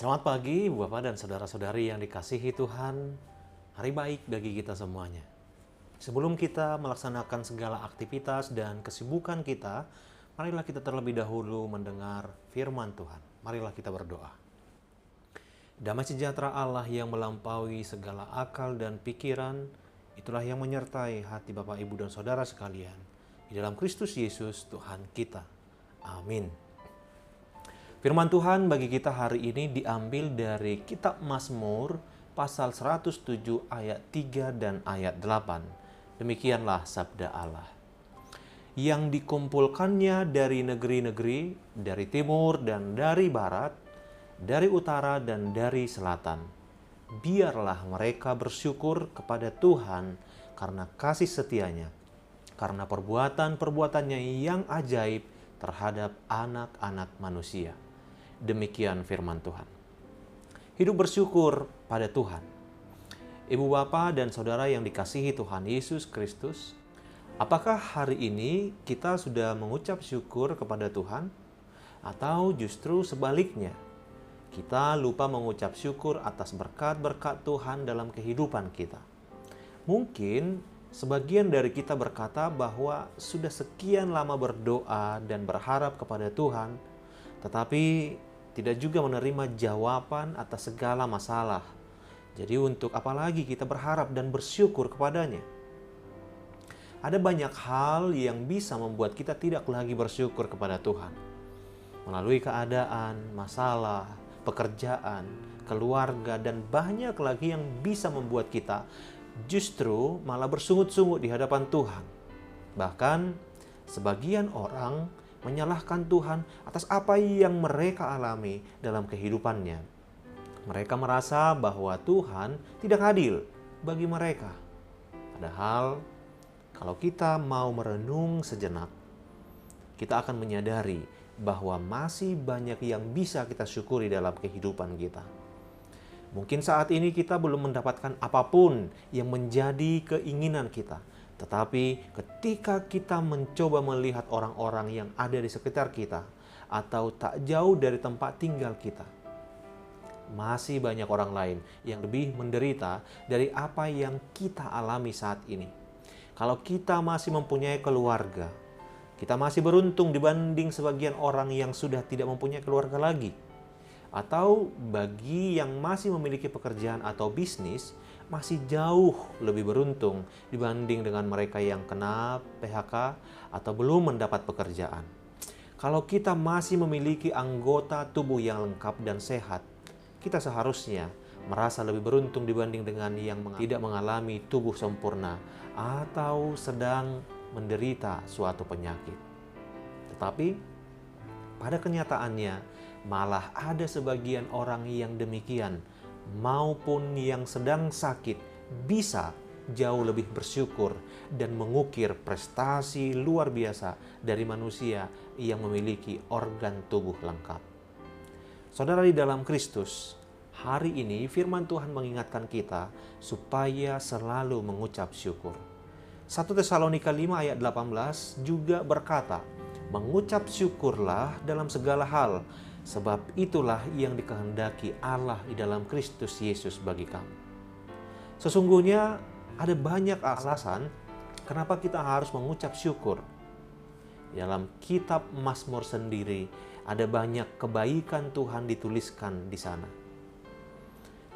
Selamat pagi Bapak dan saudara-saudari yang dikasihi Tuhan. Hari baik bagi kita semuanya. Sebelum kita melaksanakan segala aktivitas dan kesibukan kita, marilah kita terlebih dahulu mendengar firman Tuhan. Marilah kita berdoa. Damai sejahtera Allah yang melampaui segala akal dan pikiran, itulah yang menyertai hati Bapak, Ibu, dan Saudara sekalian. Di dalam Kristus Yesus Tuhan kita. Amin. Firman Tuhan bagi kita hari ini diambil dari kitab Mazmur pasal 107 ayat 3 dan ayat 8. Demikianlah sabda Allah. Yang dikumpulkannya dari negeri-negeri, dari timur dan dari barat, dari utara dan dari selatan. Biarlah mereka bersyukur kepada Tuhan karena kasih setianya, karena perbuatan-perbuatannya yang ajaib terhadap anak-anak manusia. Demikian firman Tuhan. Hidup bersyukur pada Tuhan. Ibu bapa dan saudara yang dikasihi Tuhan Yesus Kristus, apakah hari ini kita sudah mengucap syukur kepada Tuhan? Atau justru sebaliknya, kita lupa mengucap syukur atas berkat-berkat Tuhan dalam kehidupan kita? Mungkin sebagian dari kita berkata bahwa sudah sekian lama berdoa dan berharap kepada Tuhan, tetapi tidak juga menerima jawaban atas segala masalah. Jadi untuk apa lagi kita berharap dan bersyukur kepadanya? Ada banyak hal yang bisa membuat kita tidak lagi bersyukur kepada Tuhan. Melalui keadaan, masalah, pekerjaan, keluarga, dan banyak lagi yang bisa membuat kita justru malah bersungut-sungut di hadapan Tuhan. Bahkan sebagian orang menyalahkan Tuhan atas apa yang mereka alami dalam kehidupannya. Mereka merasa bahwa Tuhan tidak adil bagi mereka. Padahal, kalau kita mau merenung sejenak, kita akan menyadari bahwa masih banyak yang bisa kita syukuri dalam kehidupan kita. Mungkin saat ini kita belum mendapatkan apapun yang menjadi keinginan kita. Tetapi ketika kita mencoba melihat orang-orang yang ada di sekitar kita atau tak jauh dari tempat tinggal kita, masih banyak orang lain yang lebih menderita dari apa yang kita alami saat ini. Kalau kita masih mempunyai keluarga, kita masih beruntung dibanding sebagian orang yang sudah tidak mempunyai keluarga lagi. Atau bagi yang masih memiliki pekerjaan atau bisnis, masih jauh lebih beruntung dibanding dengan mereka yang kena PHK atau belum mendapat pekerjaan. Kalau kita masih memiliki anggota tubuh yang lengkap dan sehat, kita seharusnya merasa lebih beruntung dibanding dengan yang tidak mengalami tubuh sempurna atau sedang menderita suatu penyakit. Tetapi pada kenyataannya, malah ada sebagian orang yang demikian, maupun yang sedang sakit, bisa jauh lebih bersyukur dan mengukir prestasi luar biasa dari manusia yang memiliki organ tubuh lengkap. Saudara di dalam Kristus, hari ini firman Tuhan mengingatkan kita supaya selalu mengucap syukur. 1 Tesalonika 5 ayat 18 juga berkata, mengucap syukurlah dalam segala hal, sebab itulah yang dikehendaki Allah di dalam Kristus Yesus bagi kamu. Sesungguhnya ada banyak alasan kenapa kita harus mengucap syukur. Dalam kitab Mazmur sendiri ada banyak kebaikan Tuhan dituliskan di sana.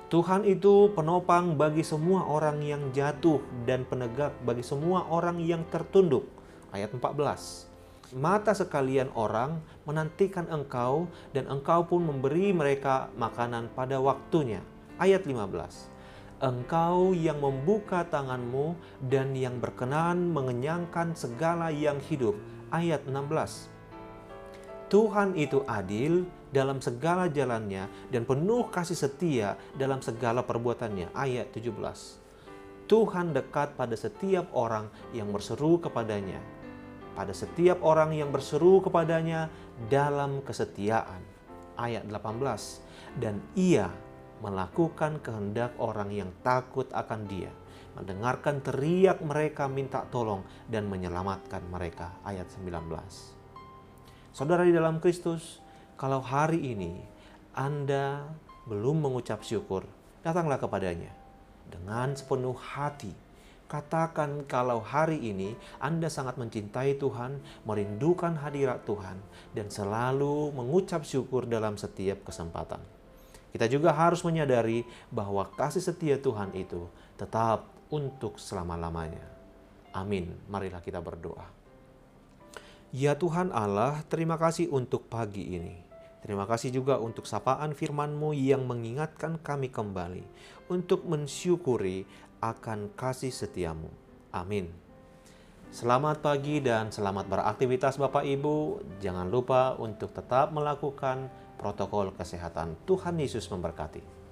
Tuhan itu penopang bagi semua orang yang jatuh dan penegak bagi semua orang yang tertunduk. Ayat 14. Mata sekalian orang menantikan engkau dan engkau pun memberi mereka makanan pada waktunya. Ayat 15. Engkau yang membuka tanganmu dan yang berkenan mengenyangkan segala yang hidup. Ayat 16. Tuhan itu adil dalam segala jalannya dan penuh kasih setia dalam segala perbuatannya. Ayat 17. Tuhan dekat pada setiap orang yang berseru kepadanya. Pada setiap orang yang berseru kepadanya dalam kesetiaan. Ayat 18. Dan ia melakukan kehendak orang yang takut akan dia, mendengarkan teriak mereka minta tolong dan menyelamatkan mereka. Ayat 19. Saudara di dalam Kristus, kalau hari ini Anda belum mengucap syukur, datanglah kepadanya dengan sepenuh hati. Katakan kalau hari ini Anda sangat mencintai Tuhan, merindukan hadirat Tuhan, dan selalu mengucap syukur dalam setiap kesempatan. Kita juga harus menyadari bahwa kasih setia Tuhan itu tetap untuk selama-lamanya. Amin. Marilah kita berdoa. Ya Tuhan Allah, terima kasih untuk pagi ini. Terima kasih juga untuk sapaan firman-Mu yang mengingatkan kami kembali untuk mensyukuri akan kasih setiamu. Amin. Selamat pagi dan selamat beraktivitas Bapak Ibu. Jangan lupa untuk tetap melakukan protokol kesehatan. Tuhan Yesus memberkati.